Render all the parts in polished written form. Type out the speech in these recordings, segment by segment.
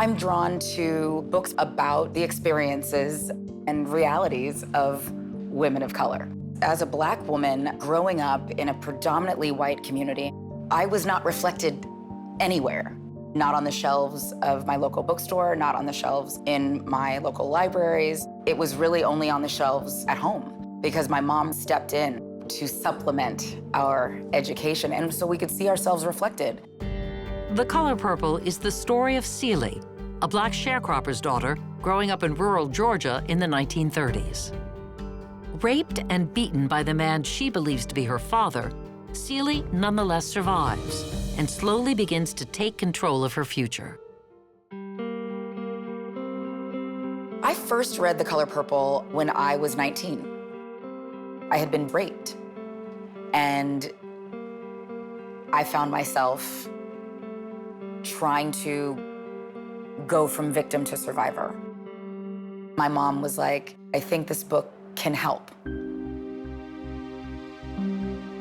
I'm drawn to books about the experiences and realities of women of color. As a Black woman growing up in a predominantly white community, I was not reflected anywhere. Not on the shelves of my local bookstore, not on the shelves in my local libraries. It was really only on the shelves at home because my mom stepped in to supplement our education, and so we could see ourselves reflected. The Color Purple is the story of Celie, a Black sharecropper's daughter growing up in rural Georgia in the 1930s. Raped and beaten by the man she believes to be her father, Celie nonetheless survives and slowly begins to take control of her future. I first read The Color Purple when I was 19. I had been raped, and I found myself trying to go from victim to survivor. My mom was like, I think this book can help.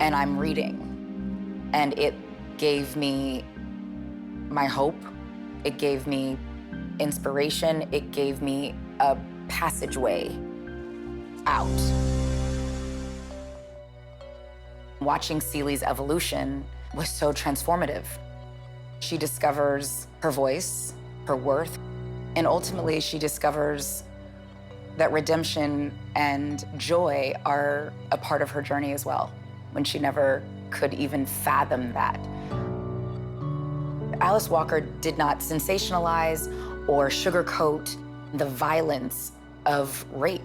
And I'm reading, and it gave me my hope. It gave me inspiration. It gave me a passageway out. Watching Celie's evolution was so transformative. She discovers her voice, her worth, and ultimately she discovers that redemption and joy are a part of her journey as well, when she never could even fathom that. Alice Walker did not sensationalize or sugarcoat the violence of rape,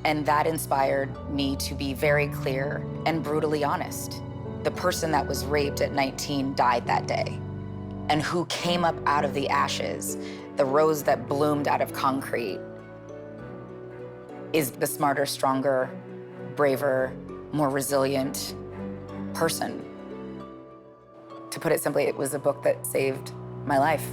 and that inspired me to be very clear and brutally honest. The person that was raped at 19 died that day, and who came up out of the ashes, the rose that bloomed out of concrete, is the smarter, stronger, braver, more resilient person. To put it simply, it was a book that saved my life.